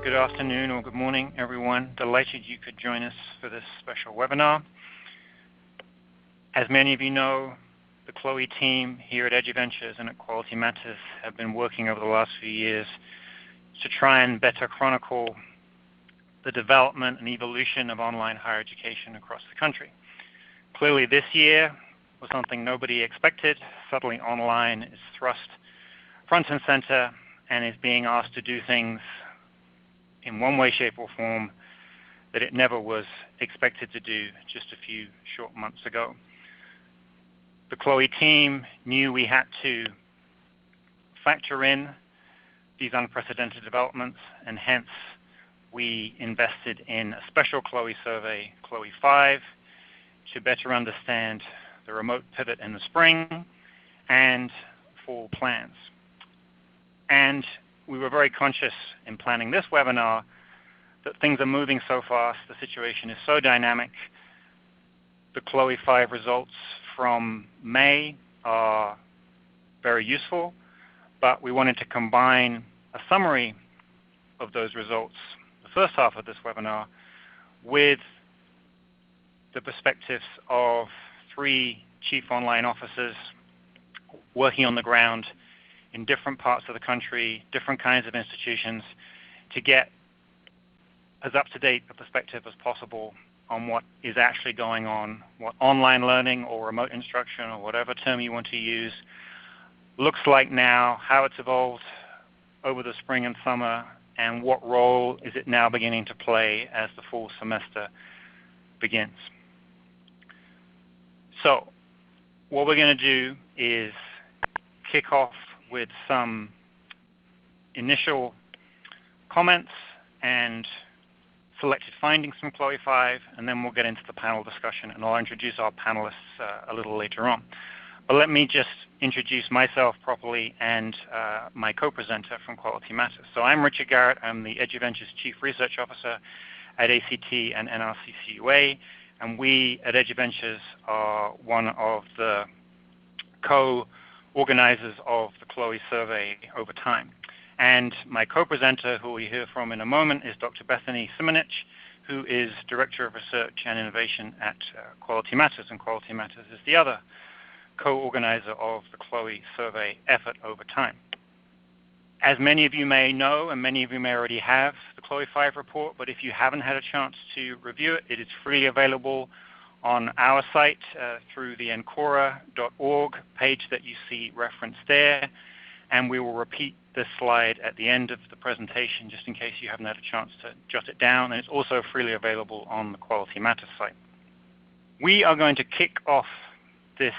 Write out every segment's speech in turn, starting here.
Good afternoon or good morning, everyone. Delighted you could join us for this special webinar. As many of you know, the Chloe team here at Eduventures and at Quality Matters have been working over the last few years to try and better chronicle the development and evolution of online higher education across the country. Clearly this year was something nobody expected. Suddenly online is thrust front and center and is being asked to do things in one way, shape, or form that it never was expected to do just a few short months ago. The Chloe team knew we had to factor in these unprecedented developments, and hence we invested in a special Chloe survey, Chloe 5, to better understand the remote pivot in the spring and fall plans. And we were very conscious in planning this webinar that things are moving so fast, the situation is so dynamic. The Chloe 5 results from May are very useful, but we wanted to combine a summary of those results, the first half of this webinar, with the perspectives of 3 chief online officers working on the ground in different parts of the country, different kinds of institutions, to get as up-to-date a perspective as possible on what is actually going on, what online learning or remote instruction or whatever term you want to use looks like now, how it's evolved over the spring and summer, and what role is it now beginning to play as the fall semester begins. So what we're going to do is kick off with some initial comments and selected findings from Chloe 5, and then we'll get into the panel discussion, and I'll introduce our panelists a little later on. But let me just introduce myself properly and my co-presenter from Quality Matters. So I'm Richard Garrett. I'm the Eduventures Chief Research Officer at ACT and NRCCUA, and we at Eduventures are one of the co-organizers of the Chloe survey over time. And my co-presenter, who we'll hear from in a moment, is Dr. Bethany Simunich, who is Director of Research and Innovation at Quality Matters, and Quality Matters is the other co-organizer of the Chloe survey effort over time. As many of you may know, and many of you may already have the Chloe 5 report, but if you haven't had a chance to review it, it is freely available on our site through the Encora.org page that you see referenced there, and we will repeat this slide at the end of the presentation just in case you haven't had a chance to jot it down, and it's also freely available on the Quality Matters site. We are going to kick off this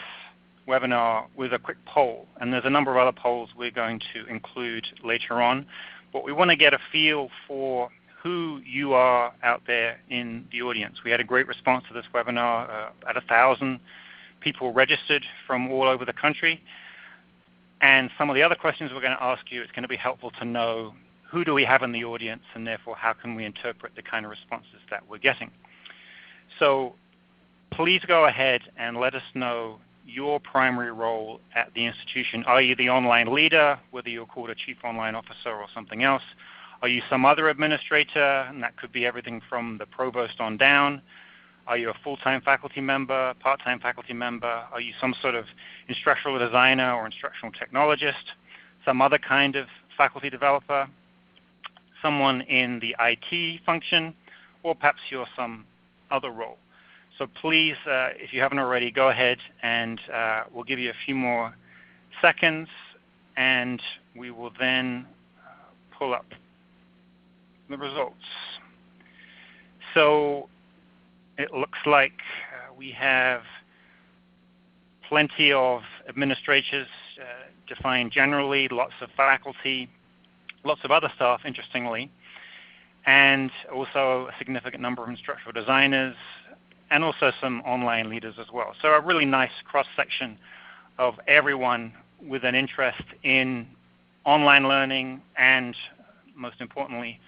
webinar with a quick poll, and there's a number of other polls we're going to include later on, but we want to get a feel for who you are out there in the audience. We had a great response to this webinar. At 1,000 people registered from all over the country. And some of the other questions we're going to ask you, it's going to be helpful to know who do we have in the audience, and therefore how can we interpret the kind of responses that we're getting. So please go ahead and let us know your primary role at the institution. Are you the online leader, whether you're called a chief online officer or something else? Are you some other administrator? And that could be everything from the provost on down. Are you a full-time faculty member, part-time faculty member? Are you some sort of instructional designer or instructional technologist? Some other kind of faculty developer? Someone in the IT function? Or perhaps you're some other role. So please, if you haven't already, go ahead and we'll give you a few more seconds, and we will then pull up the results. So it looks like we have plenty of administrators defined generally, lots of faculty, lots of other staff, interestingly, and also a significant number of instructional designers, and also some online leaders as well. So a really nice cross-section of everyone with an interest in online learning and, most importantly,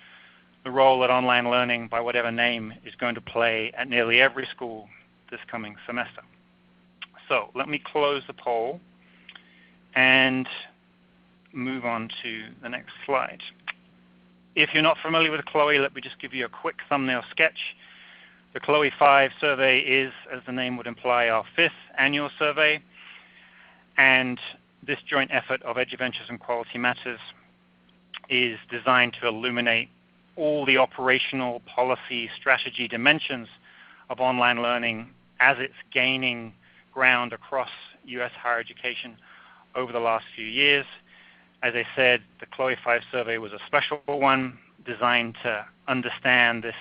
the role that online learning, by whatever name, is going to play at nearly every school this coming semester. So let me close the poll and move on to the next slide. If you're not familiar with CHLOE, let me just give you a quick thumbnail sketch. The CHLOE 5 survey is, as the name would imply, our 5th annual survey. And this joint effort of Eduventures and Quality Matters is designed to illuminate all the operational, policy, strategy dimensions of online learning as it's gaining ground across U.S. higher education over the last few years. As I said, the CHLOE 5 survey was a special one designed to understand this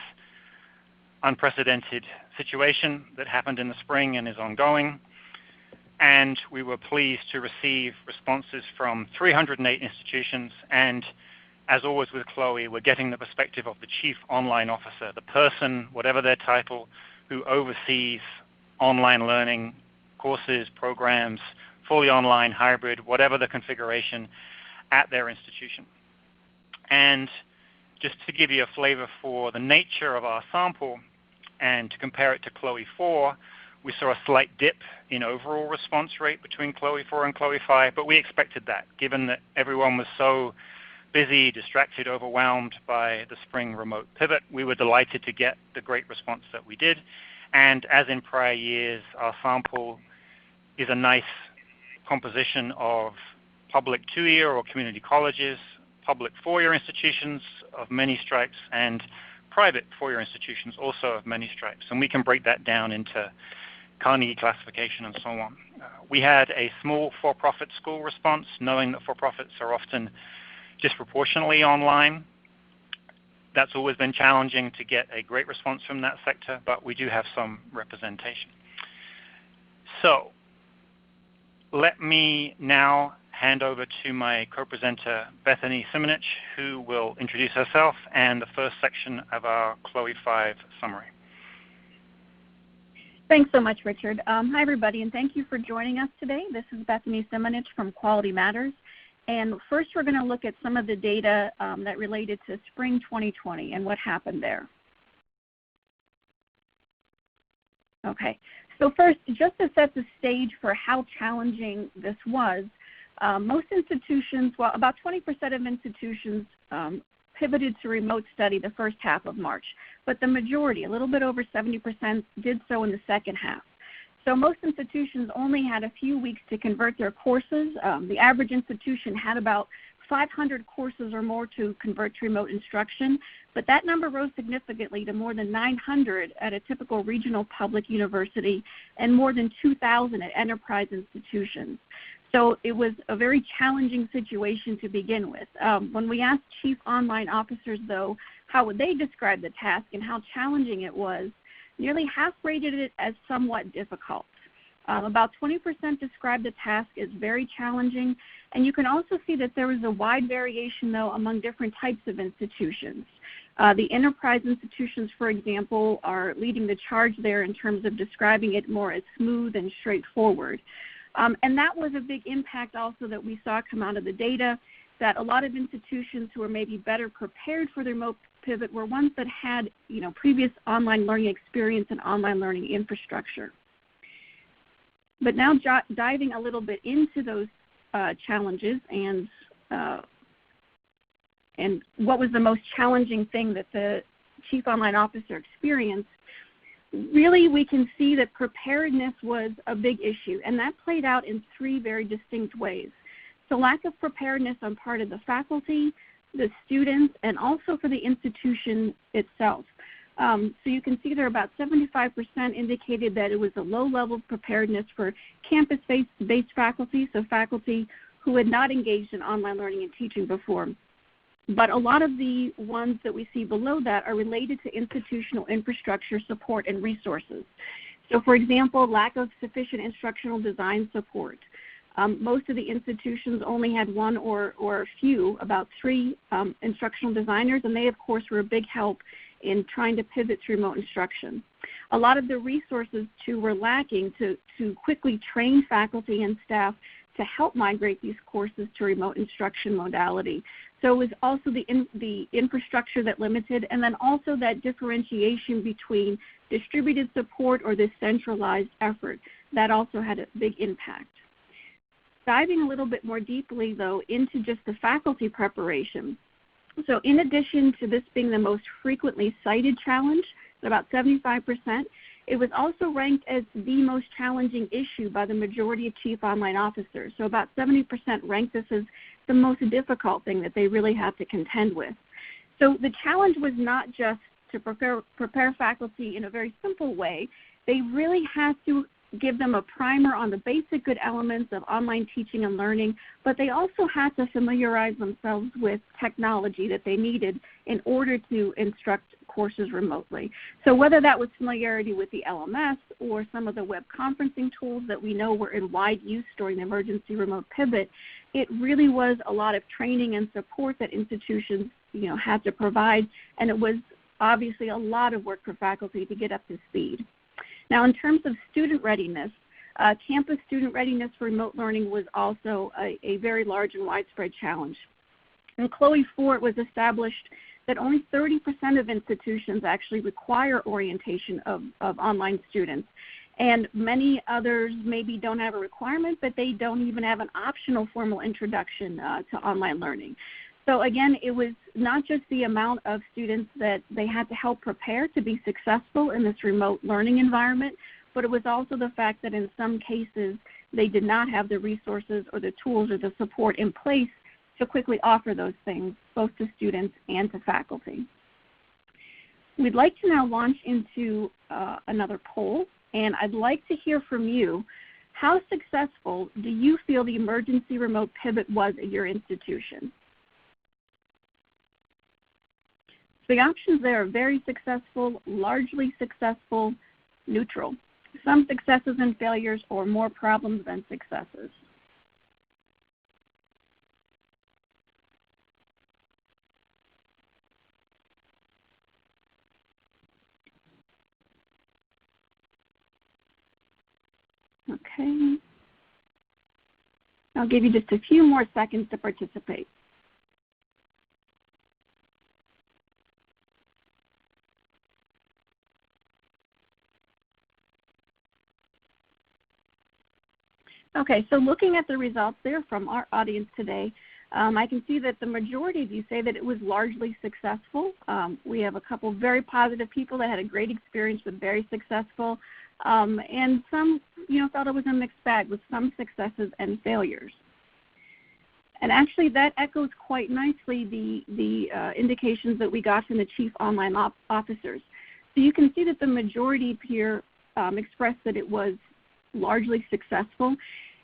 unprecedented situation that happened in the spring and is ongoing. And we were pleased to receive responses from 308 institutions. And as always with CHLOE, we're getting the perspective of the Chief Online Officer, the person, whatever their title, who oversees online learning, courses, programs, fully online, hybrid, whatever the configuration at their institution. And just to give you a flavor for the nature of our sample and to compare it to CHLOE 4, we saw a slight dip in overall response rate between CHLOE 4 and CHLOE 5, but we expected that given that everyone was so busy, distracted, overwhelmed by the spring remote pivot. We were delighted to get the great response that we did. And as in prior years, our sample is a nice composition of public 2-year or community colleges, public 4-year institutions of many stripes, and private 4-year institutions also of many stripes. And we can break that down into Carnegie classification and so on. We had a small for-profit school response, knowing that for-profits are often disproportionately online. That's always been challenging to get a great response from that sector, but we do have some representation. So let me now hand over to my co-presenter, Bethany Simunich, who will introduce herself and the first section of our CHLOE 5 summary. Thanks so much, Richard. Hi, everybody, and thank you for joining us today. This is Bethany Simunich from Quality Matters. And first, we're going to look at some of the data that related to spring 2020 and what happened there. Okay, so first, just to set the stage for how challenging this was, most institutions, well, about 20% of institutions pivoted to remote study the first half of March, but the majority, a little bit over 70%, did so in the second half. So most institutions only had a few weeks to convert their courses. The average institution had about 500 courses or more to convert to remote instruction, but that number rose significantly to more than 900 at a typical regional public university and more than 2,000 at enterprise institutions. So it was a very challenging situation to begin with. When we asked chief online officers, though, how would they describe the task and how challenging it was, nearly half rated it as somewhat difficult. About 20% described the task as very challenging, and you can also see that there was a wide variation, though, among different types of institutions. The enterprise institutions, for example, are leading the charge there in terms of describing it more as smooth and straightforward. And that was a big impact also that we saw come out of the data, that a lot of institutions who were maybe better prepared for the remote pivot were ones that had, previous online learning experience and online learning infrastructure. But now diving a little bit into those challenges and what was the most challenging thing that the chief online officer experienced, really we can see that preparedness was a big issue, and that played out in 3 very distinct ways. So lack of preparedness on part of the faculty, the students, and also for the institution itself. So you can see there about 75% indicated that it was a low level of preparedness for campus-based faculty, so faculty who had not engaged in online learning and teaching before. But a lot of the ones that we see below that are related to institutional infrastructure support and resources. So for example, lack of sufficient instructional design support. Most of the institutions only had 1 or a few, about 3 instructional designers, and they of course were a big help in trying to pivot to remote instruction. A lot of the resources too were lacking to quickly train faculty and staff to help migrate these courses to remote instruction modality. So it was also the infrastructure that limited, and then also that differentiation between distributed support or this centralized effort. That also had a big impact. Diving a little bit more deeply, though, into just the faculty preparation, So in addition to this being the most frequently cited challenge, at about 75%, it was also ranked as the most challenging issue by the majority of chief online officers. So about 70% ranked this as the most difficult thing that they really have to contend with. So the challenge was not just to prepare faculty in a very simple way. They really had to give them a primer on the basic good elements of online teaching and learning, but they also had to familiarize themselves with technology that they needed in order to instruct courses remotely. So whether that was familiarity with the LMS or some of the web conferencing tools that we know were in wide use during the emergency remote pivot, it really was a lot of training and support that institutions had to provide, and it was obviously a lot of work for faculty to get up to speed. Now, in terms of student readiness, campus student readiness for remote learning was also a very large and widespread challenge. In CLOE 4, it was established that only 30% of institutions actually require orientation of online students. And many others maybe don't have a requirement, but they don't even have an optional formal introduction to online learning. So again, it was not just the amount of students that they had to help prepare to be successful in this remote learning environment, but it was also the fact that in some cases they did not have the resources or the tools or the support in place to quickly offer those things, both to students and to faculty. We'd like to now launch into another poll, and I'd like to hear from you. How successful do you feel the emergency remote pivot was at your institution? The options there are very successful, largely successful, neutral. Some successes and failures, or more problems than successes. Okay. I'll give you just a few more seconds to participate. Okay, so looking at the results there from our audience today, I can see that the majority of you say that it was largely successful. We have a couple very positive people that had a great experience with very successful, and some thought it was a mixed bag with some successes and failures. And actually that echoes quite nicely the indications that we got from the chief online officers. So you can see that the majority here expressed that it was largely successful.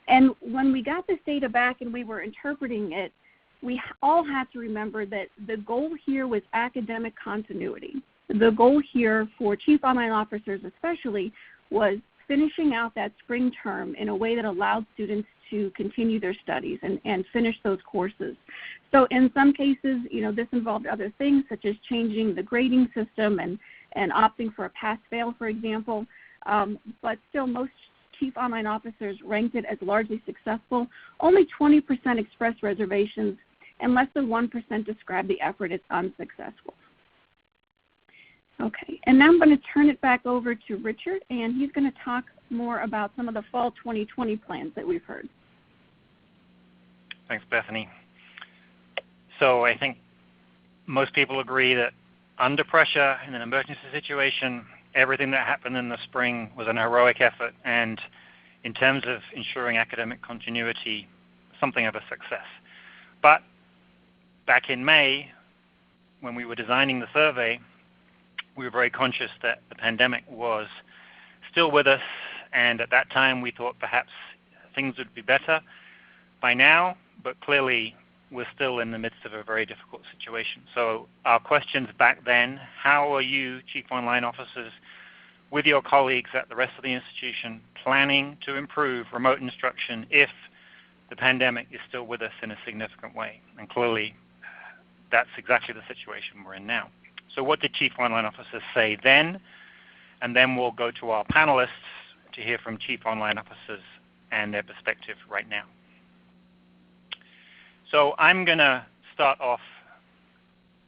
And when we got this data back and we were interpreting it, we all had to remember that the goal here was academic continuity. The goal here for chief online officers especially was finishing out that spring term in a way that allowed students to continue their studies and finish those courses. So in some cases, this involved other things such as changing the grading system and opting for a pass-fail, for example. But still, most chief online officers ranked it as largely successful. Only 20% expressed reservations, and less than 1% described the effort as unsuccessful. Okay, and now I'm going to turn it back over to Richard, and he's going to talk more about some of the fall 2020 plans that we've heard. Thanks, Bethany. So I think most people agree that under pressure in an emergency situation, everything that happened in the spring was an heroic effort, and in terms of ensuring academic continuity, something of a success. But back in May, when we were designing the survey, we were very conscious that the pandemic was still with us, and at that time we thought perhaps things would be better by now, but clearly we're still in the midst of a very difficult situation. So our questions back then: how are you, chief online officers, with your colleagues at the rest of the institution, planning to improve remote instruction if the pandemic is still with us in a significant way? And clearly that's exactly the situation we're in now. So what did chief online officers say then? And then we'll go to our panelists to hear from chief online officers and their perspective right now. So I'm going to start off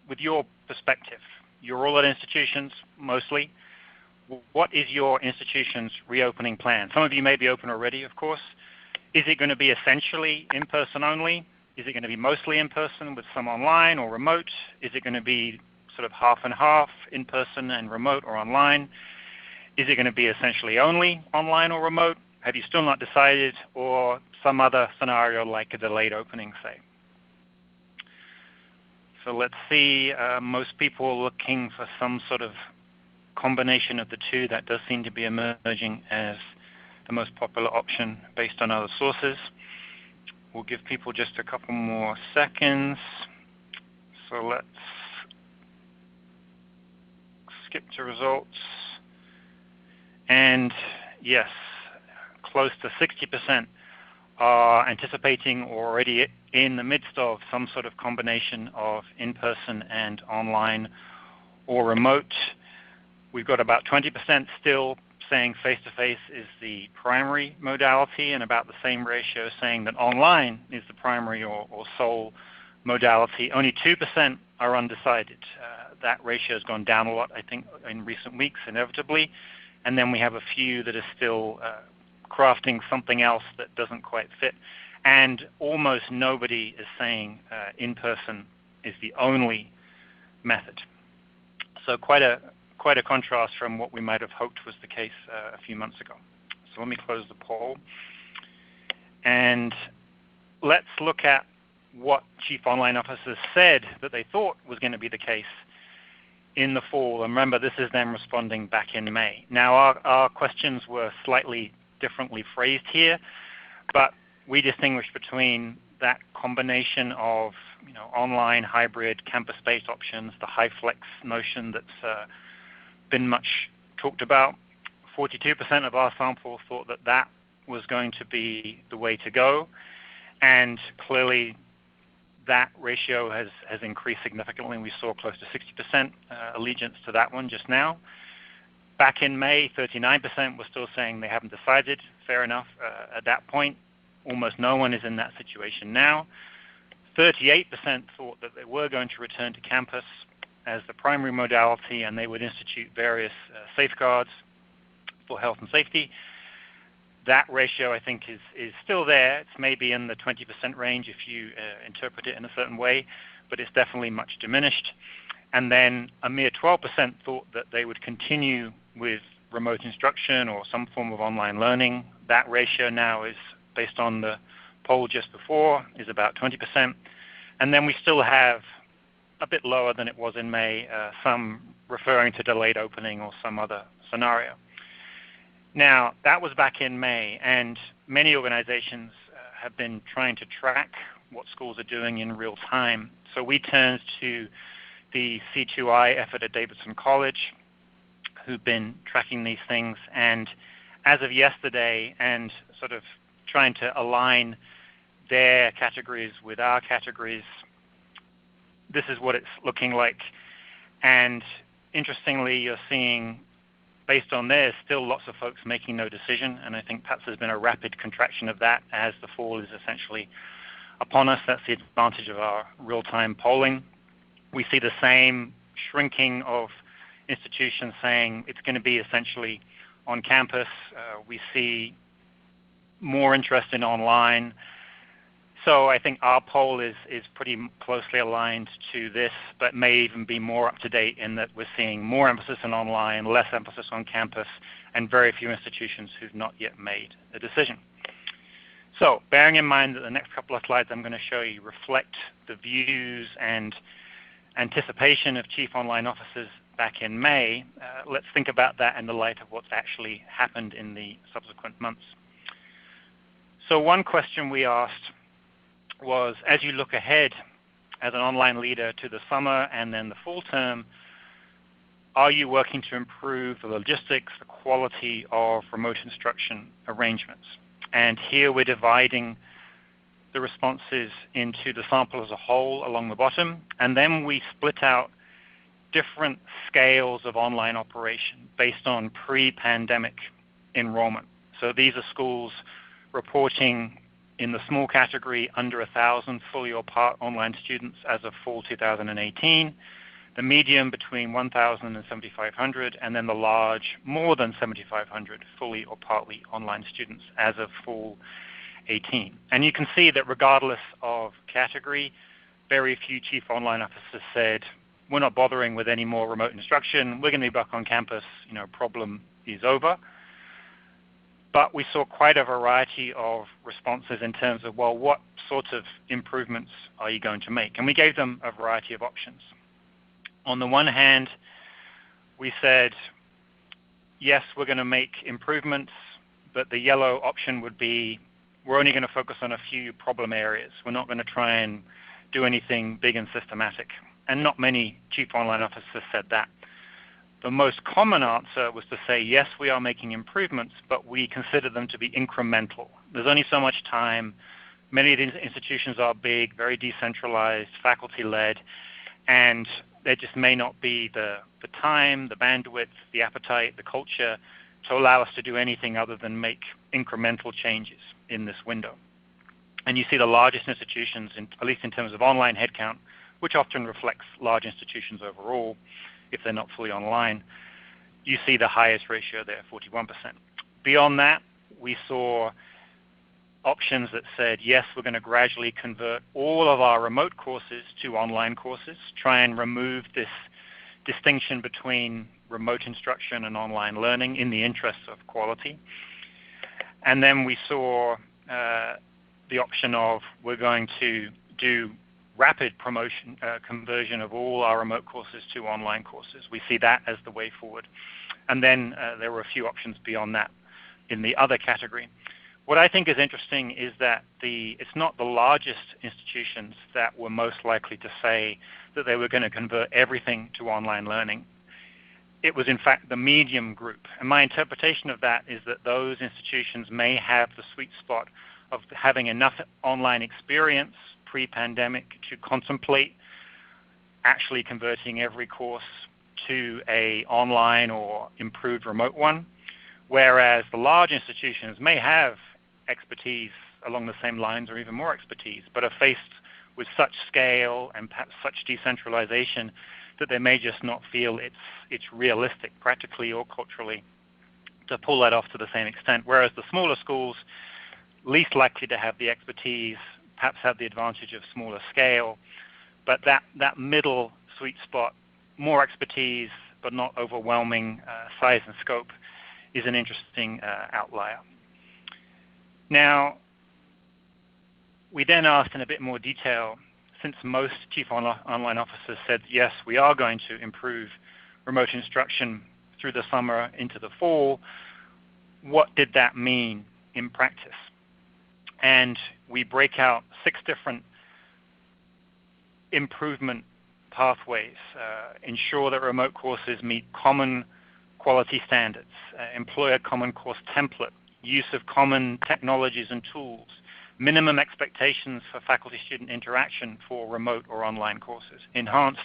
with your perspective. You're all at institutions, mostly. What is your institution's reopening plan? Some of you may be open already, of course. Is it going to be essentially in-person only? Is it going to be mostly in person with some online or remote? Is it going to be sort of half and half, in person and remote or online? Is it going to be essentially only online or remote? Have you still not decided, or some other scenario like a delayed opening, say? So let's see, most people are looking for some sort of combination of the two. That does seem to be emerging as the most popular option based on other sources. We'll give people just a couple more seconds. So let's skip to results. And yes, close to 60% are anticipating or already in the midst of some sort of combination of in-person and online or remote. We've got about 20% still saying face-to-face is the primary modality, and about the same ratio saying that online is the primary or sole modality. Only 2% are undecided. That ratio has gone down a lot, I think, in recent weeks, inevitably. And then we have a few that are still crafting something else that doesn't quite fit. And almost nobody is saying in-person is the only method. So quite a contrast from what we might have hoped was the case a few months ago. So let me close the poll. And let's look at what Chief Online Officers said that they thought was going to be the case in the fall. And remember, this is them responding back in May. Now, our questions were slightly differently phrased here, but we distinguish between that combination of online, hybrid, campus-based options, the high flex notion that's been much talked about. 42% of our sample thought that that was going to be the way to go, and clearly that ratio has increased significantly. We saw close to 60% allegiance to that one just now. Back in May, 39% were still saying they haven't decided. Fair enough. At that point, almost no one is in that situation now. 38% thought that they were going to return to campus as the primary modality, and they would institute various safeguards for health and safety. That ratio, I think, is still there. It's maybe in the 20% range if you interpret it in a certain way, but it's definitely much diminished. And then a mere 12% thought that they would continue with remote instruction or some form of online learning. That ratio now is, based on the poll just before, is about 20%. And then we still have a bit lower than it was in May, some referring to delayed opening or some other scenario. Now, that was back in May, and many organizations have been trying to track what schools are doing in real time. So we turned to the C2I effort at Davidson College, who've been tracking these things, and as of yesterday, and sort of trying to align their categories with our categories, this is what it's looking like. And interestingly, you're seeing, based on this, still lots of folks making no decision, and I think perhaps there's been a rapid contraction of that as the fall is essentially upon us. That's the advantage of our real-time polling. We see the same shrinking of institutions saying it's going to be essentially on campus. We see more interest in online. So I think our poll is pretty closely aligned to this, but may even be more up to date in that we're seeing more emphasis on online, less emphasis on campus, and very few institutions who've not yet made a decision. So bearing in mind that the next couple of slides I'm going to show you reflect the views and anticipation of Chief Online Officers back in May, let's think about that in the light of what's actually happened in the subsequent months. So one question we asked was, as you look ahead as an online leader to the summer and then the fall term, are you working to improve the logistics, the quality of remote instruction arrangements? And here we're dividing the responses into the sample as a whole along the bottom, and then we split out different scales of online operation based on pre-pandemic enrollment. So these are schools reporting in the small category under 1,000 fully or part online students as of fall 2018, the medium between 1,000 and 7,500, and then the large more than 7,500 fully or partly online students as of fall 18. And you can see that regardless of category, very few chief online officers said, we're not bothering with any more remote instruction, we're going to be back on campus, problem is over. But we saw quite a variety of responses in terms of, well, what sorts of improvements are you going to make? And we gave them a variety of options. On the one hand, we said, yes, we're going to make improvements, but the yellow option would be, we're only going to focus on a few problem areas. We're not going to try and do anything big and systematic. And not many chief online officers said that. The most common answer was to say, yes, we are making improvements, but we consider them to be incremental. There's only so much time. Many of these institutions are big, very decentralized, faculty-led, and there just may not be the time, the bandwidth, the appetite, the culture to allow us to do anything other than make incremental changes in this window. And you see the largest institutions, at least in terms of online headcount, which often reflects large institutions overall, if they're not fully online, you see the highest ratio there, 41%. Beyond that, we saw options that said, yes, we're going to gradually convert all of our remote courses to online courses, try and remove this distinction between remote instruction and online learning in the interests of quality. And then we saw the option of, we're going to do rapid conversion of all our remote courses to online courses. We see that as the way forward. And then there were a few options beyond that in the other category. What I think is interesting is that it's not the largest institutions that were most likely to say that they were going to convert everything to online learning. It was, in fact, the medium group. And my interpretation of that is that those institutions may have the sweet spot of having enough online experience pre-pandemic to contemplate actually converting every course to an online or improved remote one, whereas the large institutions may have expertise along the same lines or even more expertise, but are faced with such scale and perhaps such decentralization that they may just not feel it's realistic practically or culturally to pull that off to the same extent, whereas the smaller schools, least likely to have the expertise, perhaps have the advantage of smaller scale, but that middle sweet spot, more expertise but not overwhelming size and scope, is an interesting outlier. Now, we then asked in a bit more detail, since most chief online officers said, yes, we are going to improve remote instruction through the summer into the fall, what did that mean in practice? And we break out 6 different improvement pathways, ensure that remote courses meet common quality standards, employ a common course template, use of common technologies and tools, minimum expectations for faculty-student interaction for remote or online courses, enhanced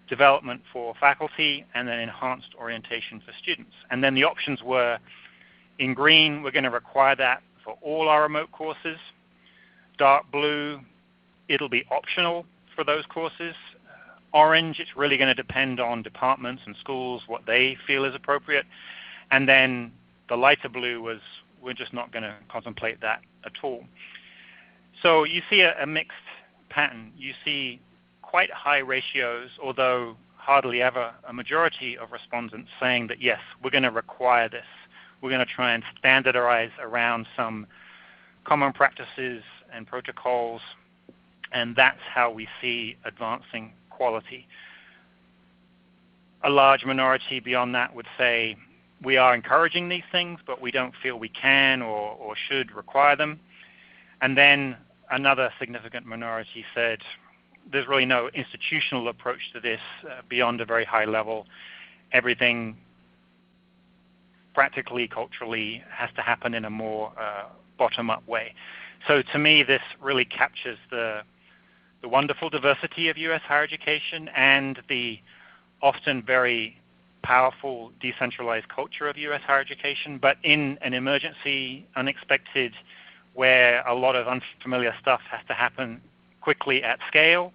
development for faculty, and then enhanced orientation for students. And then the options were, in green, we're going to require that for all our remote courses. Dark blue, it'll be optional for those courses. Orange, it's really going to depend on departments and schools, what they feel is appropriate. And then the lighter blue was, we're just not going to contemplate that at all. So you see a mixed pattern. You see quite high ratios, although hardly ever a majority of respondents saying that, yes, we're going to require this. We're going to try and standardize around some common practices and protocols, and that's how we see advancing quality. A large minority beyond that would say, we are encouraging these things, but we don't feel we can or should require them. And then another significant minority said, there's really no institutional approach to this beyond a very high level. Everything practically, culturally, has to happen in a more bottom-up way. So to me, this really captures the wonderful diversity of U.S. higher education and the often very powerful decentralized culture of U.S. higher education, but in an emergency, unexpected, where a lot of unfamiliar stuff has to happen quickly at scale,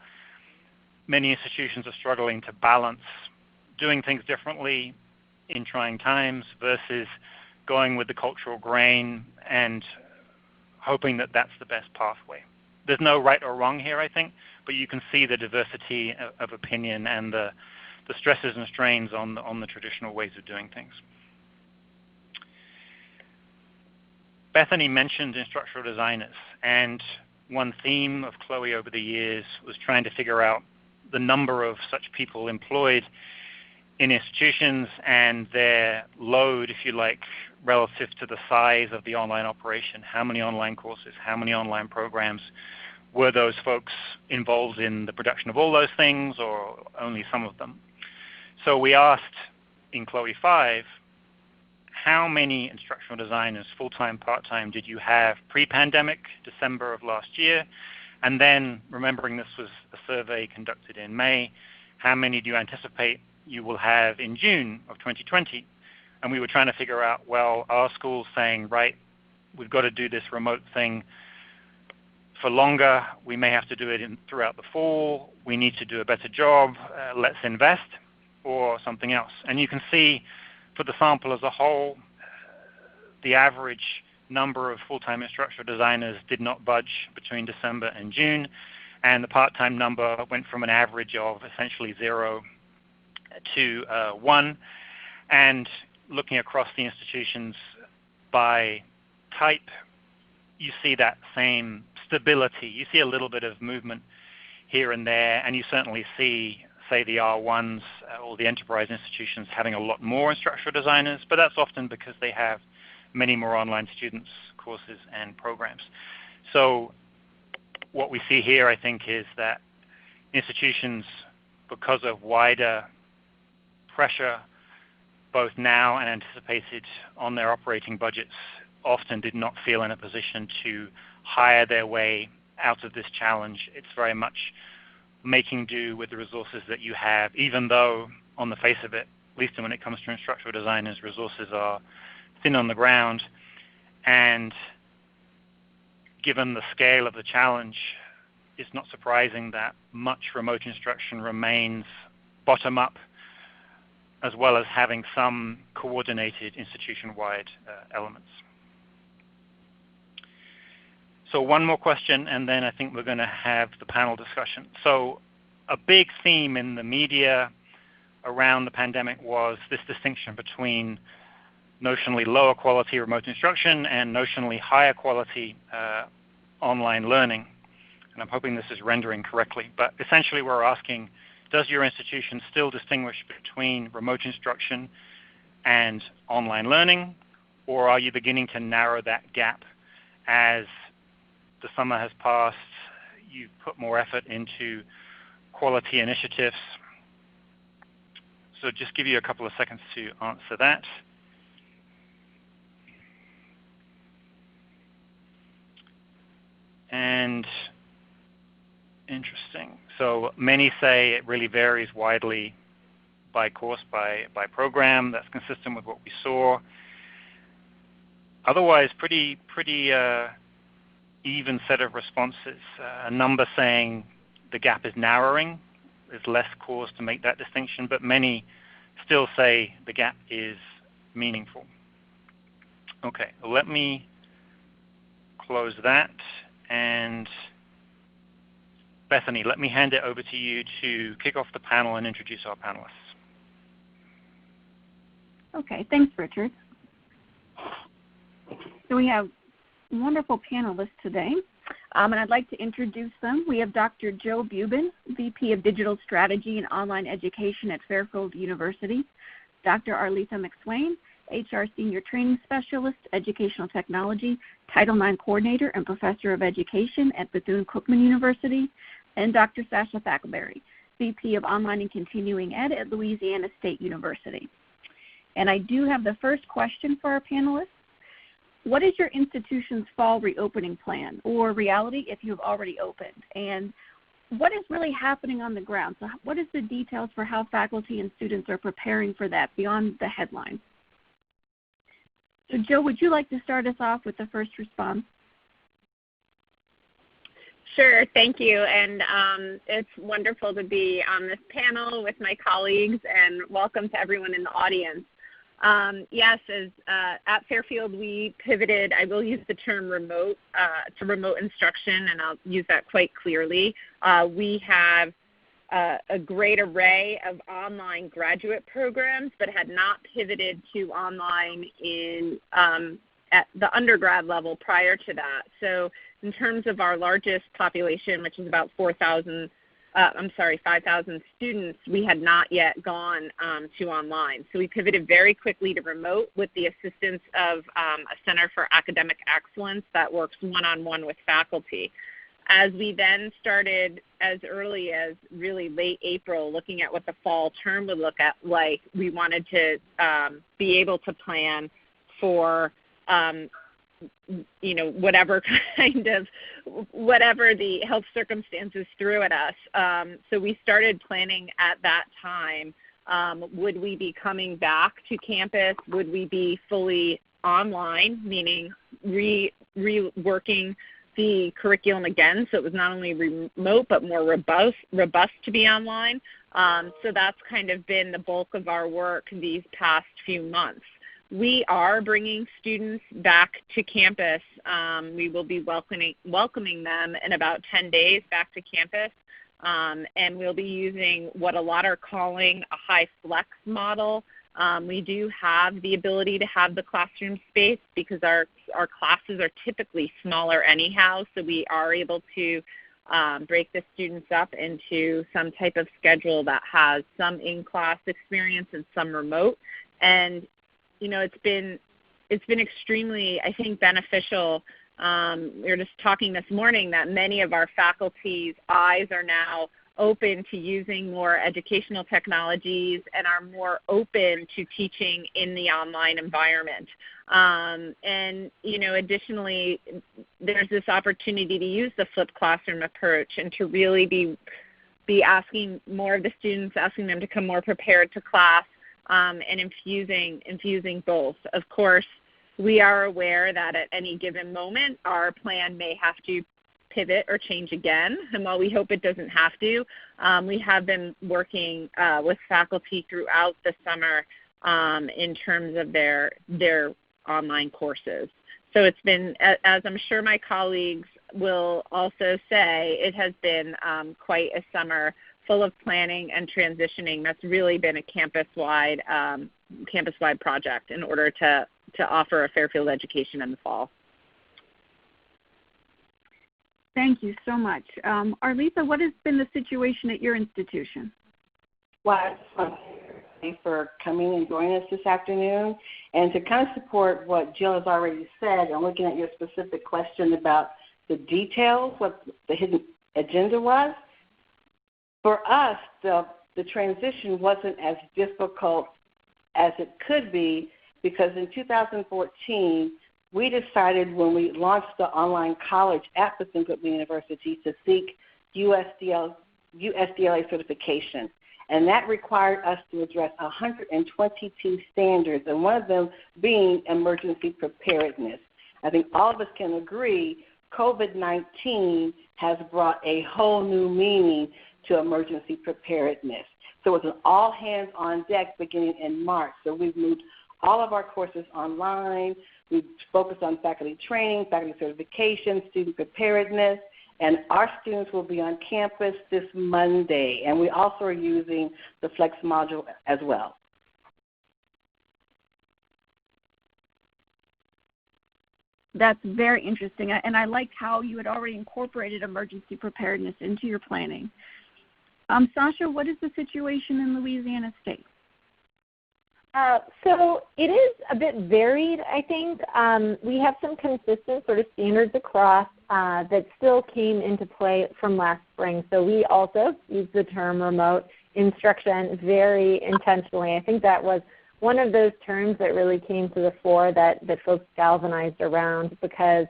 many institutions are struggling to balance doing things differently in trying times versus going with the cultural grain and hoping that that's the best pathway. There's no right or wrong here, I think, but you can see the diversity of opinion and the stresses and strains on the traditional ways of doing things. Bethany mentioned instructional designers, and one theme of Chloe over the years was trying to figure out the number of such people employed in institutions and their load, if you like, relative to the size of the online operation. How many online courses, how many online programs? Were those folks involved in the production of all those things or only some of them? So we asked in Chloe 5, how many instructional designers, full-time, part-time, did you have pre-pandemic, December of last year? And then, remembering this was a survey conducted in May, how many do you anticipate you will have in June of 2020? And we were trying to figure out, well, are schools saying, right, we've got to do this remote thing for longer, we may have to do it throughout the fall, we need to do a better job, let's invest, or something else. And you can see for the sample as a whole, the average number of full-time instructional designers did not budge between December and June, and the part-time number went from an average of essentially 0 to 1. And looking across the institutions by type, you see that same stability. You see a little bit of movement here and there, and you certainly see, say, the R1s or the enterprise institutions having a lot more instructional designers, but that's often because they have many more online students, courses, and programs. So what we see here, I think, is that institutions, because of wider pressure, both now and anticipated on their operating budgets, often did not feel in a position to hire their way out of this challenge. It's very much making do with the resources that you have, even though on the face of it, at least when it comes to instructional designers, resources are thin on the ground. And given the scale of the challenge, it's not surprising that much remote instruction remains bottom-up, as well as having some coordinated institution-wide elements. So one more question, and then I think we're going to have the panel discussion. So a big theme in the media around the pandemic was this distinction between notionally lower quality remote instruction and notionally higher quality online learning. And I'm hoping this is rendering correctly. But essentially we're asking, does your institution still distinguish between remote instruction and online learning, or are you beginning to narrow that gap as the summer has passed, you've put more effort into quality initiatives? So just give you a couple of seconds to answer that. And interesting. So many say it really varies widely by course, by program. That's consistent with what we saw. Otherwise, pretty even set of responses. A number saying the gap is narrowing. There's less cause to make that distinction, but many still say the gap is meaningful. Okay, let me close that. And Bethany, let me hand it over to you to kick off the panel and introduce our panelists. Okay, thanks, Richard. So we have wonderful panelists today, and I'd like to introduce them. We have Dr. Joe Buban, VP of Digital Strategy and Online Education at Fairfield University, Dr. Arletha McSwain, HR Senior Training Specialist, Educational Technology, Title IX Coordinator and Professor of Education at Bethune-Cookman University, and Dr. Sasha Thackaberry, VP of Online and Continuing Ed at Louisiana State University. And I do have the first question for our panelists. What is your institution's fall reopening plan, or reality if you have already opened? And what is really happening on the ground? So what is the details for how faculty and students are preparing for that beyond the headline? So Joe, would you like to start us off with the first response? Sure, thank you. And it's wonderful to be on this panel with my colleagues, and welcome to everyone in the audience. Yes, at Fairfield, we pivoted. I will use the term remote to remote instruction, and I'll use that quite clearly. We have a great array of online graduate programs, but had not pivoted to online at the undergrad level prior to that. So in terms of our largest population, which is about 5,000 students, we had not yet gone to online. So we pivoted very quickly to remote with the assistance of a Center for Academic Excellence that works one-on-one with faculty. As we then started as early as really late April looking at what the fall term would look at like, we wanted to be able to plan for whatever the health circumstances threw at us. So we started planning at that time. Would we be coming back to campus? Would we be fully online, meaning reworking the curriculum again, so it was not only remote but more robust to be online? So that's kind of been the bulk of our work these past few months. We are bringing students back to campus. We will be welcoming them in about 10 days back to campus, and we'll be using what a lot are calling a high flex model. We do have the ability to have the classroom space because our classes are typically smaller anyhow, so we are able to break the students up into some type of schedule that has some in-class experience and some remote. And it's been extremely, I think, beneficial. We were just talking this morning that many of our faculty's eyes are now open to using more educational technologies and are more open to teaching in the online environment. And additionally, there's this opportunity to use the flipped classroom approach and to really be asking more of the students, asking them to come more prepared to class, and infusing both. Of course, we are aware that at any given moment, our plan may have to pivot or change again. And while we hope it doesn't have to, we have been working with faculty throughout the summer in terms of their online courses. So it's been, as I'm sure my colleagues will also say, it has been quite a summer full of planning and transitioning. That's really been a campus-wide project in order to offer a Fairfield education in the fall. Thank you so much. Arletha, what has been the situation at your institution? Well, I just want to thank you for coming and joining us this afternoon. And to kind of support what Jill has already said, I'm looking at your specific question about the details, what the hidden agenda was. For us, the transition wasn't as difficult as it could be because in 2014, we decided when we launched the online college at Bethune-Cookman University to seek USDLA certification. And that required us to address 122 standards, and one of them being emergency preparedness. I think all of us can agree COVID-19 has brought a whole new meaning to emergency preparedness. So it's an all hands on deck beginning in March. So we've moved all of our courses online. We've focused on faculty training, faculty certification, student preparedness, and our students will be on campus this Monday. And we also are using the Flex module as well. That's very interesting, and I liked how you had already incorporated emergency preparedness into your planning. Sasha, what is the situation in Louisiana State? So it is a bit varied, I think. We have some consistent sort of standards across that still came into play from last spring. So we also use the term remote instruction very intentionally. I think that was one of those terms that really came to the fore that folks galvanized around because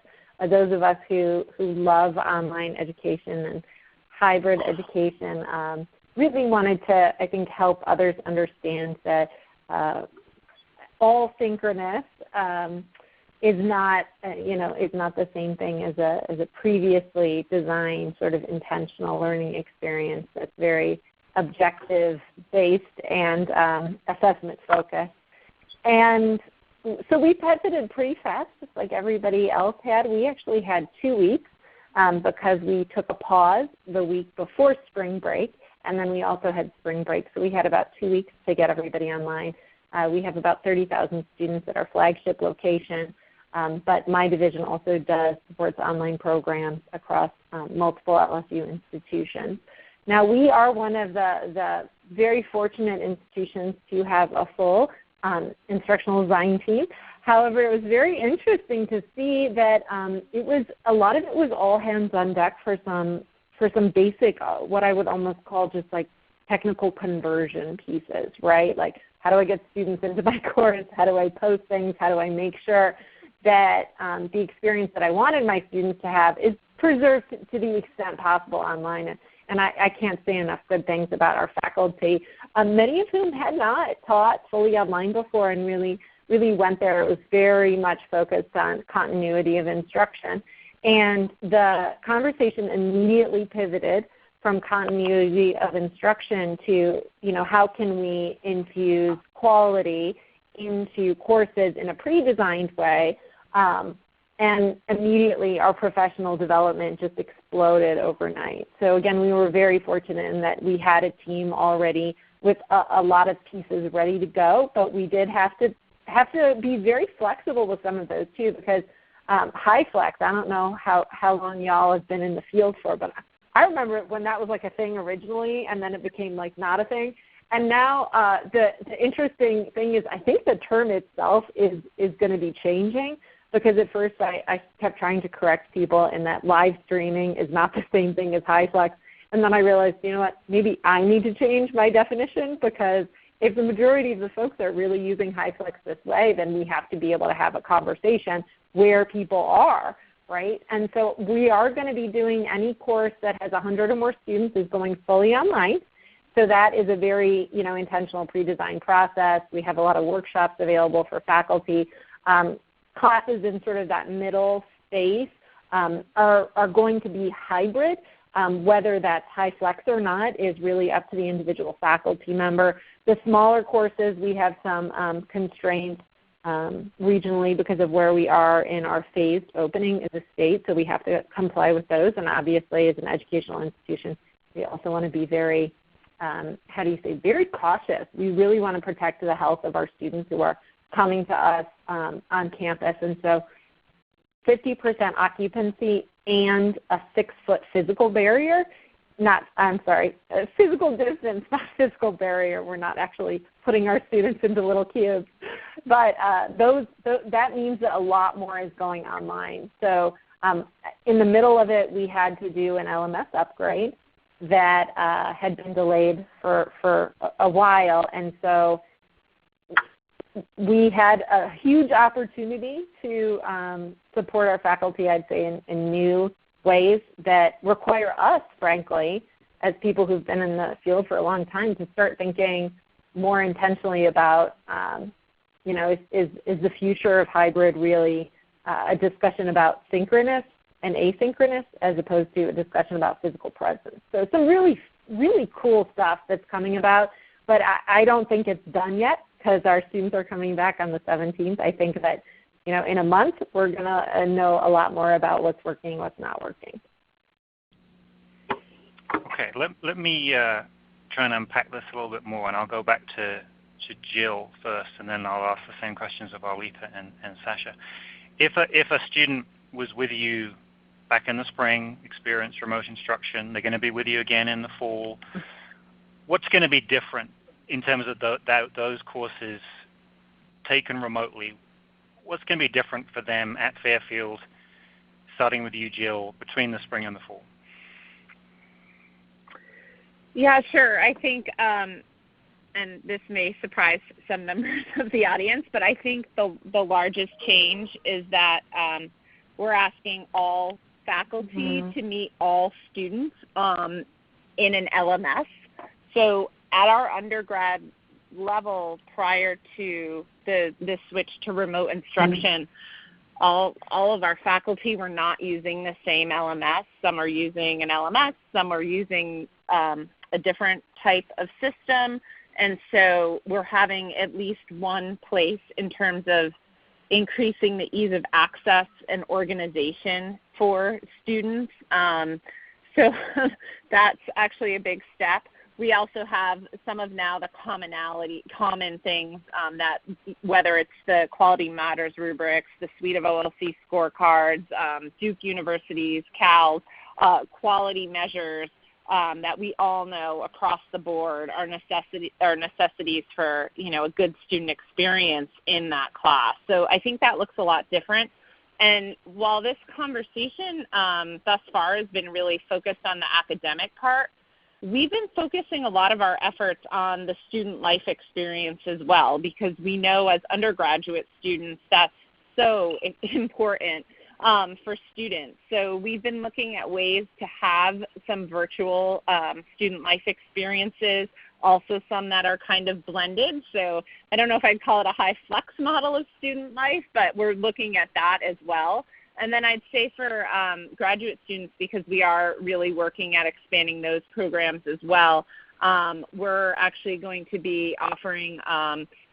those of us who love online education and hybrid education really wanted to, I think, help others understand that all synchronous is not, is not the same thing as a previously designed sort of intentional learning experience that's very objective-based and assessment-focused. And so we pivoted pretty fast, just like everybody else had. We actually had 2 weeks because we took a pause the week before spring break, and then we also had spring break. So we had about 2 weeks to get everybody online. We have about 30,000 students at our flagship location, but my division also supports online programs across multiple LSU institutions. Now, we are one of the very fortunate institutions to have a full instructional design team. However, it was very interesting to see that a lot of it was all hands on deck for some basic, what I would almost call just like technical conversion pieces, right? Like, how do I get students into my course? How do I post things? How do I make sure that the experience that I wanted my students to have is preserved to the extent possible online? And I can't say enough good things about our faculty, many of whom had not taught fully online before and really went there. It was very much focused on continuity of instruction. And the conversation immediately pivoted from continuity of instruction to, how can we infuse quality into courses in a pre-designed way. And immediately our professional development just exploded overnight. So again, we were very fortunate in that we had a team already with a lot of pieces ready to go, but we did have to be very flexible with some of those too, because high flex, I don't know how long y'all have been in the field for, but I remember when that was like a thing originally, and then it became like not a thing. And now the interesting thing is I think the term itself is going to be changing, because at first I kept trying to correct people in that live streaming is not the same thing as high flex. And then I realized, you know what, maybe I need to change my definition, because if the majority of the folks are really using high flex this way, then we have to be able to have a conversation where people are, right? And so we are going to be doing any course that has 100 or more students is going fully online. So that is a very intentional pre-designed process. We have a lot of workshops available for faculty. Classes in sort of that middle space are going to be hybrid. Whether that's high flex or not is really up to the individual faculty member. The smaller courses, we have some constraints regionally because of where we are in our phased opening in the state, so we have to comply with those. And obviously, as an educational institution, we also want to be very, very cautious. We really want to protect the health of our students who are coming to us on campus. And so 50% occupancy and a 6-foot physical barrier, physical distance, not physical barrier. We're not actually putting our students into little cubes. But that means that a lot more is going online. So in the middle of it, we had to do an LMS upgrade that had been delayed for a while. And so we had a huge opportunity to support our faculty, I'd say, in new ways that require us, frankly, as people who've been in the field for a long time, to start thinking more intentionally about, is the future of hybrid really a discussion about synchronous and asynchronous as opposed to a discussion about physical presence. So some really, really cool stuff that's coming about, but I don't think it's done yet, because our students are coming back on the 17th. I think that, in a month, we're going to know a lot more about what's working and what's not working. Okay, let me try and unpack this a little bit more, and I'll go back to Jill first, and then I'll ask the same questions of Arletha and Sasha. If a student was with you back in the spring, experienced remote instruction, they're going to be with you again in the fall, what's going to be different in terms of those courses taken remotely? What's going to be different for them at Fairfield, starting with you, Jill, between the spring and the fall? Yeah, sure. I think, and this may surprise some members of the audience, but I think the largest change is that we're asking all faculty to meet all students in an LMS. So at our undergrad level, prior to the switch to remote instruction, all of our faculty were not using the same LMS. Some are using an LMS, some are using a different type of system. And so we're having at least one place in terms of increasing the ease of access and organization for students. So that's actually a big step. We also have some of now the common things that whether it's the Quality Matters rubrics, the suite of OLC scorecards, Duke University's CALs, quality measures that we all know across the board are necessities for, a good student experience in that class. So I think that looks a lot different. And while this conversation thus far has been really focused on the academic part, we've been focusing a lot of our efforts on the student life experience as well, because we know as undergraduate students that's so important for students. So we've been looking at ways to have some virtual student life experiences, also some that are kind of blended. So I don't know if I'd call it a high flex model of student life, but we're looking at that as well. And then I'd say for graduate students, because we are really working at expanding those programs as well, we're actually going to be offering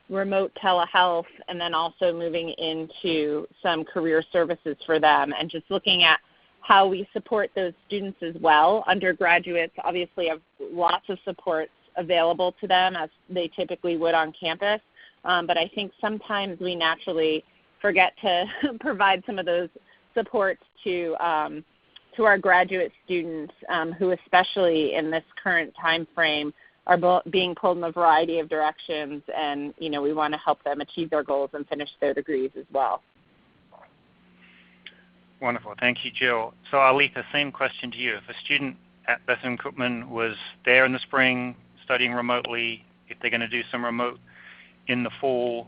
remote telehealth and then also moving into some career services for them and just looking at how we support those students as well. Undergraduates obviously have lots of supports available to them as they typically would on campus, but I think sometimes we naturally forget to provide some of those supports to our graduate students who, especially in this current time frame, are being pulled in a variety of directions, and we want to help them achieve their goals and finish their degrees as well. Wonderful. Thank you, Jill. So Arletha, same question to you. If a student at Bethune-Cookman was there in the spring studying remotely, if they're going to do some remote in the fall,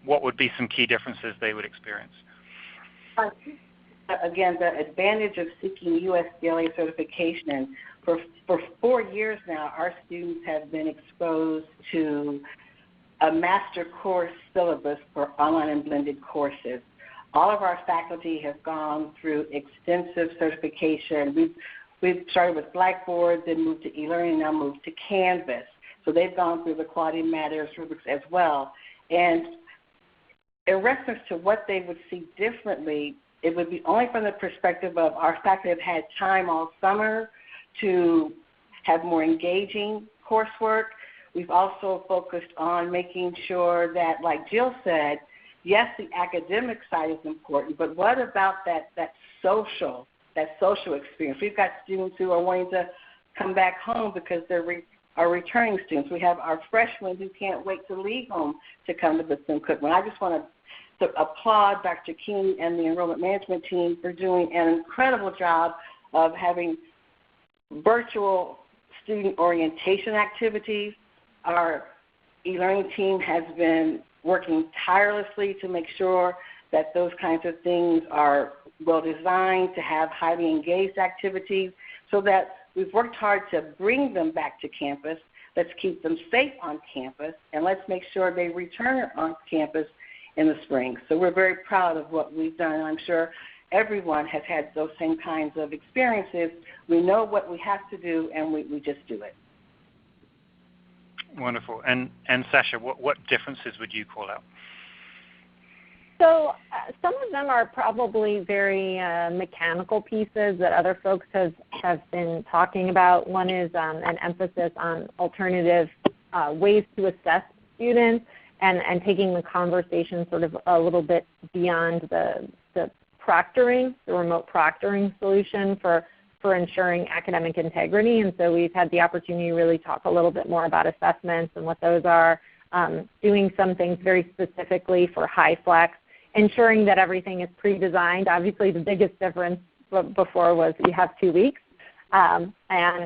what would be some key differences they would experience? Again, the advantage of seeking USDLA certification, for 4 years now, our students have been exposed to a master course syllabus for online and blended courses. All of our faculty have gone through extensive certification. We've started with Blackboard, then moved to e-learning, now moved to Canvas. So they've gone through the Quality Matters rubrics as well. And in reference to what they would see differently, it would be only from the perspective of our faculty have had time all summer to have more engaging coursework. We've also focused on making sure that, like Jill said, yes, the academic side is important, but what about that social experience? We've got students who are wanting to come back home because they're our returning students. We have our freshmen who can't wait to leave home to come to Bethune-Cookman. I just want to applaud Dr. King and the enrollment management team for doing an incredible job of having virtual student orientation activities. Our e-learning team has been working tirelessly to make sure that those kinds of things are well designed to have highly engaged activities, so that we've worked hard to bring them back to campus. Let's keep them safe on campus, and let's make sure they return on campus in the spring. So we're very proud of what we've done, and I'm sure everyone has had those same kinds of experiences. We know what we have to do, and we just do it. Wonderful. And Sasha, what differences would you call out? So some of them are probably very mechanical pieces that other folks have been talking about. One is an emphasis on alternative ways to assess students and taking the conversation sort of a little bit beyond the proctoring, the remote proctoring solution for ensuring academic integrity. And so we've had the opportunity to really talk a little bit more about assessments and what those are, doing some things very specifically for high flex, ensuring that everything is pre-designed. Obviously the biggest difference before was you have 2 weeks, and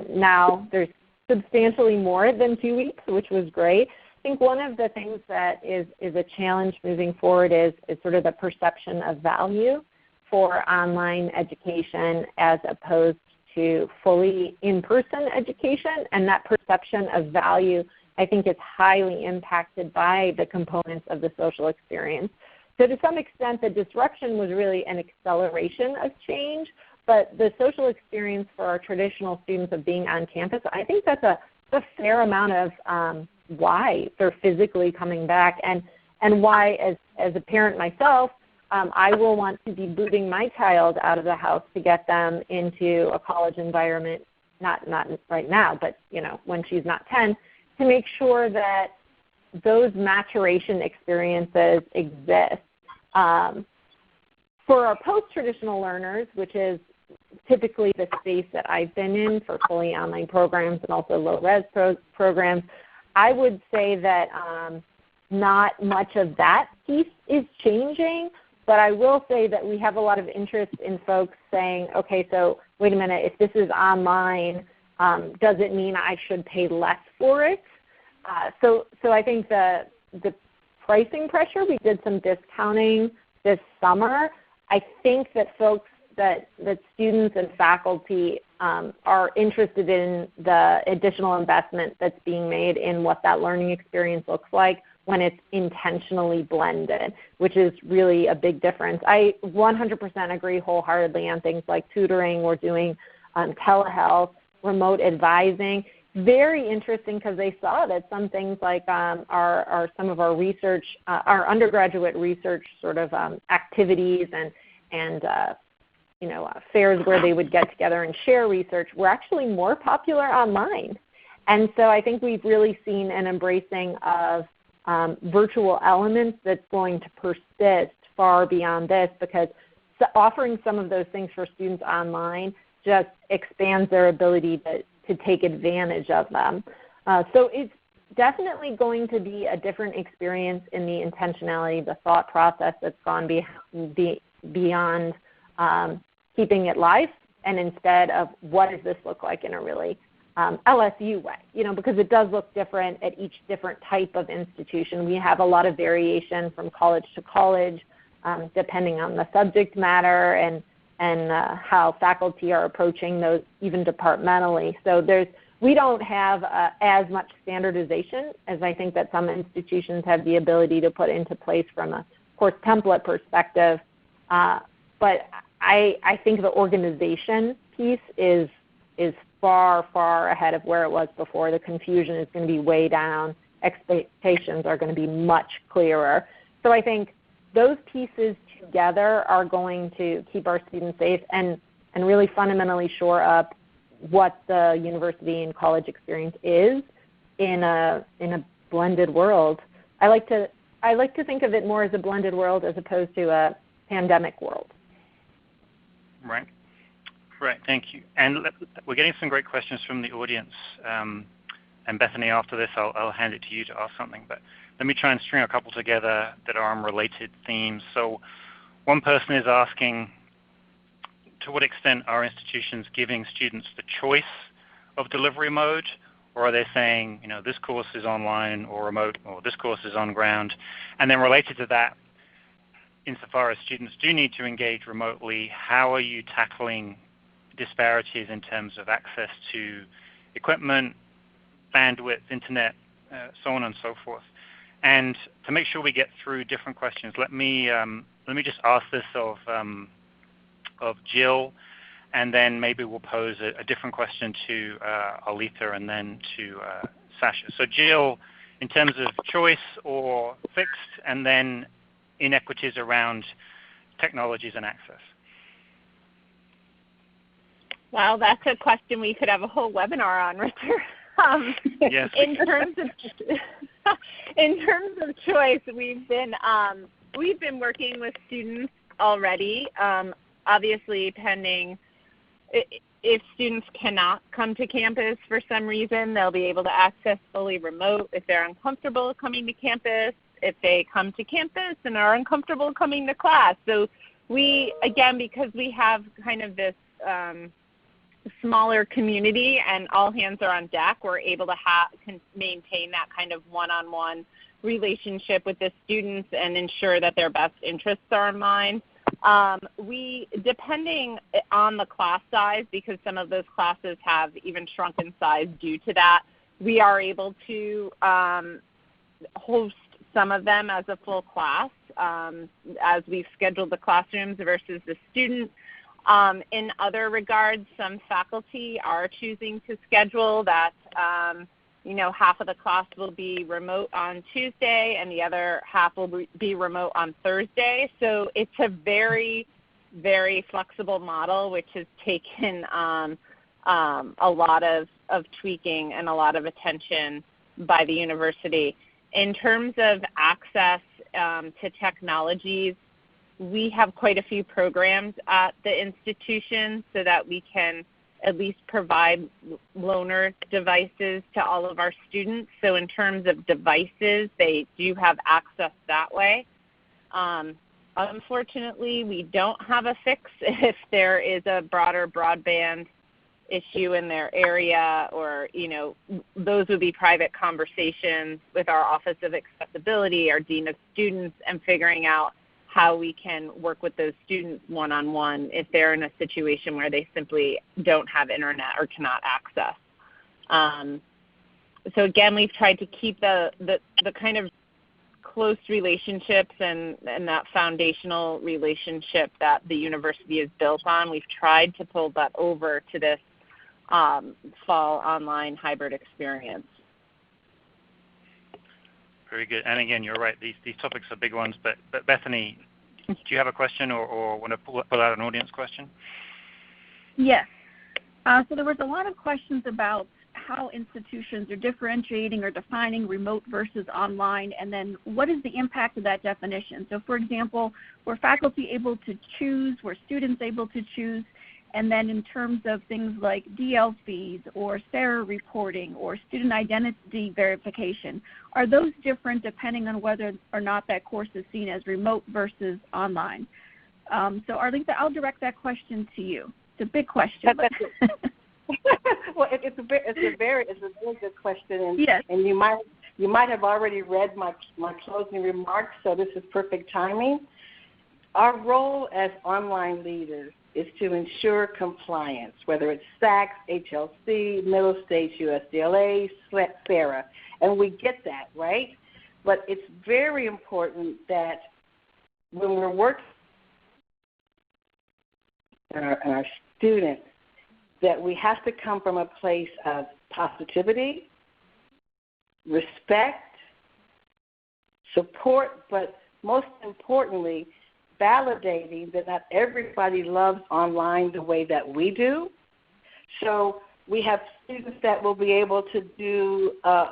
now there's substantially more than 2 weeks, which was great. I think one of the things that is a challenge moving forward is sort of the perception of value for online education as opposed to fully in-person education, and that perception of value I think is highly impacted by the components of the social experience. So to some extent the disruption was really an acceleration of change, but the social experience for our traditional students of being on campus, I think that's a fair amount of why they're physically coming back and why, as a parent myself, I will want to be booting my child out of the house to get them into a college environment, not right now, but when she's not 10, to make sure that those maturation experiences exist. For our post-traditional learners, which is typically the space that I've been in for fully online programs and also low-res programs, I would say that not much of that piece is changing, but I will say that we have a lot of interest in folks saying, okay, so wait a minute, if this is online, does it mean I should pay less for it? So I think the pricing pressure, we did some discounting this summer. I think that folks, that students and faculty are interested in the additional investment that's being made in what that learning experience looks like when it's intentionally blended, which is really a big difference. I 100% agree wholeheartedly on things like tutoring. We're doing telehealth, remote advising. Very interesting because they saw that some things like some of our research, our undergraduate research sort of activities and fairs where they would get together and share research were actually more popular online. And so I think we've really seen an embracing of virtual elements that's going to persist far beyond this, because offering some of those things for students online just expands their ability to take advantage of them. So it's definitely going to be a different experience in the intentionality, the thought process that's gone beyond keeping it live, and instead of what does this look like in a really LSU way, because it does look different at each different type of institution. We have a lot of variation from college to college, depending on the subject matter and how faculty are approaching those even departmentally. So we don't have as much standardization as I think that some institutions have the ability to put into place from a course template perspective. But I think the organization piece is far, far ahead of where it was before. The confusion is going to be way down. Expectations are going to be much clearer. So I think those pieces together are going to keep our students safe and really fundamentally shore up what the university and college experience is in a blended world. I like to think of it more as a blended world as opposed to a pandemic world. Right. Right, thank you. And we're getting some great questions from the audience. And Bethany, after this, I'll hand it to you to ask something. But let me try and string a couple together that are on related themes. So one person is asking, to what extent are institutions giving students the choice of delivery mode? Or are they saying, this course is online or remote, or this course is on ground? And then related to that, insofar as students do need to engage remotely, how are you tackling disparities in terms of access to equipment, bandwidth, internet, so on and so forth? And to make sure we get through different questions, let me just ask this of Jill, and then maybe we'll pose a different question to Arletha and then to Sasha. So Jill, in terms of choice or fixed, and then inequities around technologies and access. Well, that's a question we could have a whole webinar on, Richard. Yes. In terms of choice, we've been working with students already. Obviously, pending if students cannot come to campus for some reason, they'll be able to access fully remote if they're uncomfortable coming to campus, if they come to campus and are uncomfortable coming to class. So we, again, because we have kind of this smaller community and all hands are on deck, we're able to maintain that kind of one-on-one relationship with the students and ensure that their best interests are in mind. We, depending on the class size, because some of those classes have even shrunk in size due to that, we are able to host some of them as a full class as we've scheduled the classrooms versus the students. In other regards, some faculty are choosing to schedule that half of the class will be remote on Tuesday and the other half will be remote on Thursday. So it's a very, very flexible model, which has taken a lot of tweaking and a lot of attention by the university. In terms of access to technologies, we have quite a few programs at the institution so that we can at least provide loaner devices to all of our students. So in terms of devices, they do have access that way. Unfortunately, we don't have a fix if there is a broader broadband issue in their area, or, those would be private conversations with our Office of Accessibility, our Dean of Students, and figuring out how we can work with those students one-on-one if they're in a situation where they simply don't have internet or cannot access. So again, we've tried to keep the kind of close relationships and that foundational relationship that the university is built on. We've tried to pull that over to this fall online hybrid experience. Very good. And again, you're right. These topics are big ones. But Bethany, do you have a question or want to pull out an audience question? Yes. So there was a lot of questions about how institutions are differentiating or defining remote versus online, and then what is the impact of that definition? So for example, were faculty able to choose? Were students able to choose? And then in terms of things like DL fees or SARA reporting or student identity verification, are those different depending on whether or not that course is seen as remote versus online? So Arletha, I'll direct that question to you. It's a big question. Well, it's a very good question, and yes. And you might have already read my closing remarks, so this is perfect timing. Our role as online leaders is to ensure compliance, whether it's SACS, HLC, Middle States, USDLA, SARA, and we get that, right? But it's very important that when we're working and our students, that we have to come from a place of positivity, respect, support, but most importantly, validating that not everybody loves online the way that we do. So we have students that will be able to do a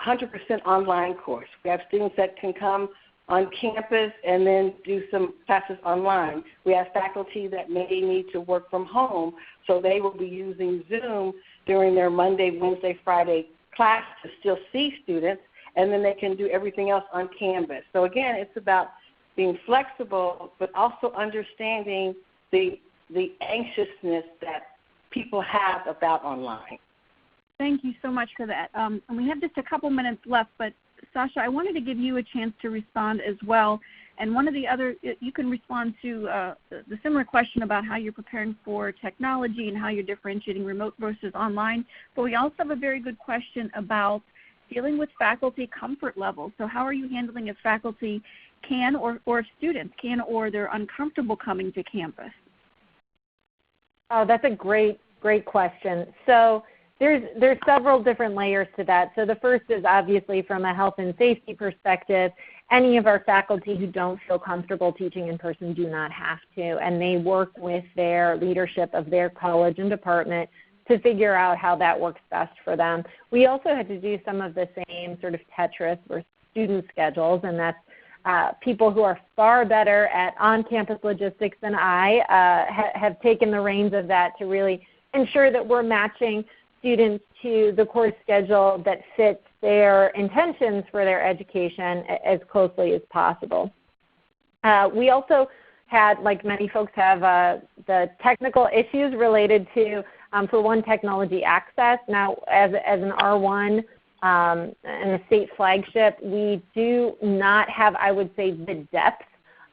100% online course. We have students that can come on campus and then do some classes online. We have faculty that may need to work from home, so they will be using Zoom during their Monday, Wednesday, Friday class to still see students, and then they can do everything else on Canvas. So again, it's about being flexible, but also understanding the anxiousness that people have about online. Thank you so much for that. And we have just a couple minutes left, but Sasha, I wanted to give you a chance to respond as well. And one of the other, you can respond to the similar question about how you're preparing for technology and how you're differentiating remote versus online. But we also have a very good question about dealing with faculty comfort level. So how are you handling if faculty can or if students can or they're uncomfortable coming to campus? Oh, that's a great question. So there's several different layers to that. So the first is obviously from a health and safety perspective. Any of our faculty who don't feel comfortable teaching in person do not have to, and they work with their leadership of their college and department to figure out how that works best for them. We also had to do some of the same sort of Tetris or student schedules, and that's people who are far better at on-campus logistics than I have taken the reins of that to really ensure that we're matching students to the course schedule that fits their intentions for their education as closely as possible. We also had, like many folks have, the technical issues related to, for one, technology access. Now, as an R1 and a state flagship, we do not have, I would say, the depth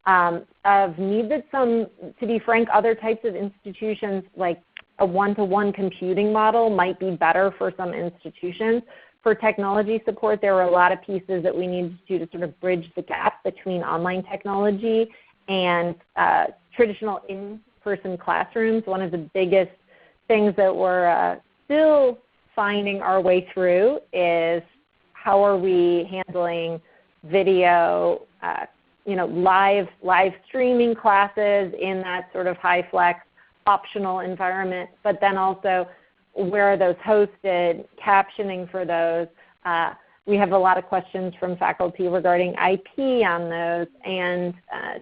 of need that some, to be frank, other types of institutions like a one-to-one computing model might be better for some institutions. For technology support, there were a lot of pieces that we needed to sort of bridge the gap between online technology and traditional in-person classrooms. One of the biggest things that we're still finding our way through is how are we handling video, live streaming classes in that sort of high flex optional environment, but then also where are those hosted, captioning for those. We have a lot of questions from faculty regarding IP on those, and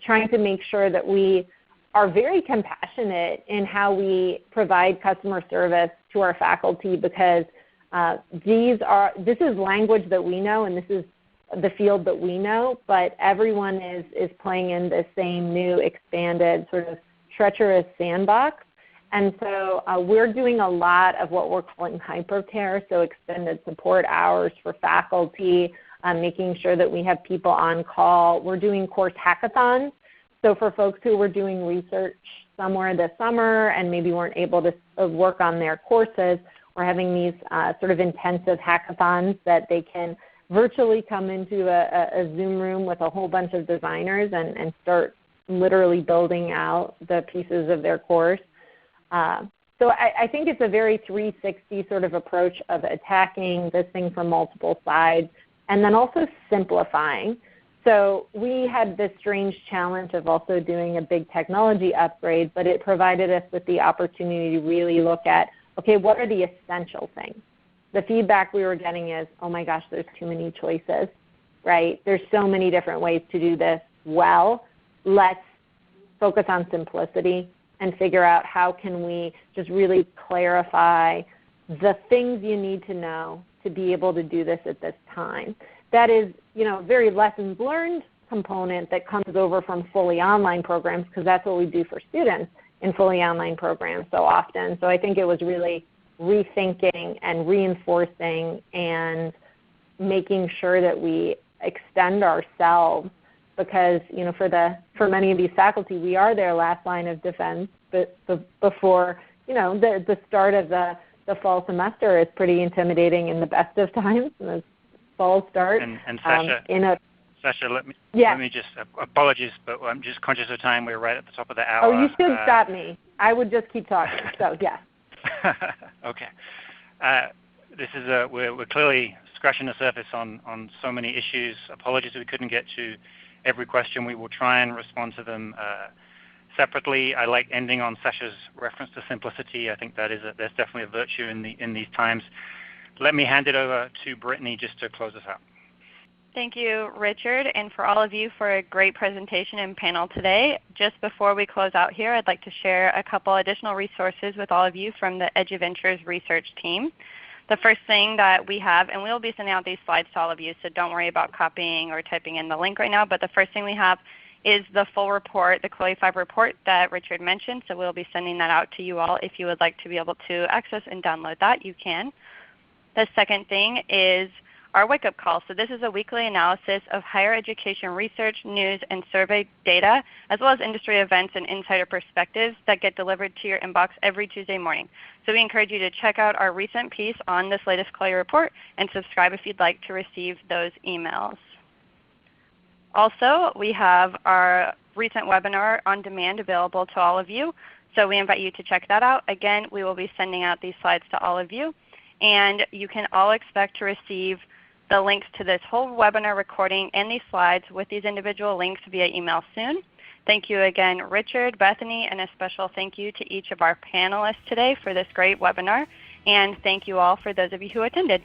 trying to make sure that we are very compassionate in how we provide customer service to our faculty, because this is language that we know and this is the field that we know, but everyone is playing in the same new expanded sort of treacherous sandbox. And so we're doing a lot of what we're calling hypercare, so extended support hours for faculty, making sure that we have people on call. We're doing course hackathons. So for folks who were doing research somewhere this summer and maybe weren't able to work on their courses, we're having these sort of intensive hackathons that they can virtually come into a Zoom room with a whole bunch of designers and start literally building out the pieces of their course. So I think it's a very 360 sort of approach of attacking this thing from multiple sides and then also simplifying. So we had this strange challenge of also doing a big technology upgrade, but it provided us with the opportunity to really look at, okay, what are the essential things? The feedback we were getting is, oh my gosh, there's too many choices, right? There's so many different ways to do this well. Let's focus on simplicity and figure out how can we just really clarify the things you need to know to be able to do this at this time. That is, very lessons learned component that comes over from fully online programs, because that's what we do for students in fully online programs so often. So I think it was really rethinking and reinforcing and making sure that we extend ourselves, because for many of these faculty, we are their last line of defense. But before the start of the fall semester is pretty intimidating in the best of times. And the fall start. And Sasha, let me just apologies, but I'm just conscious of time. We're right at the top of the hour. Oh, you should stop me. I would just keep talking. So yeah. Okay. This is we're clearly scratching the surface on so many issues. Apologies we couldn't get to every question. We will try and respond to them separately. I like ending on Sasha's reference to simplicity. I think there's definitely a virtue in these times. Let me hand it over to Brittany just to close us out. Thank you, Richard, and for all of you for a great presentation and panel today. Just before we close out here, I'd like to share a couple additional resources with all of you from the Eduventures research team. The first thing that we have, and we'll be sending out these slides to all of you, so don't worry about copying or typing in the link right now, but the first thing we have is the full report, the CLOE 5 report that Richard mentioned, so we'll be sending that out to you all. If you would like to be able to access and download that, you can. The second thing is our wake-up call. So this is a weekly analysis of higher education research, news, and survey data, as well as industry events and insider perspectives that get delivered to your inbox every Tuesday morning. So we encourage you to check out our recent piece on this latest CLOE report and subscribe if you'd like to receive those emails. Also, we have our recent webinar on demand available to all of you. So we invite you to check that out. Again, we will be sending out these slides to all of you. And you can all expect to receive the links to this whole webinar recording and these slides with these individual links via email soon. Thank you again, Richard, Bethany, and a special thank you to each of our panelists today for this great webinar. And thank you all for those of you who attended.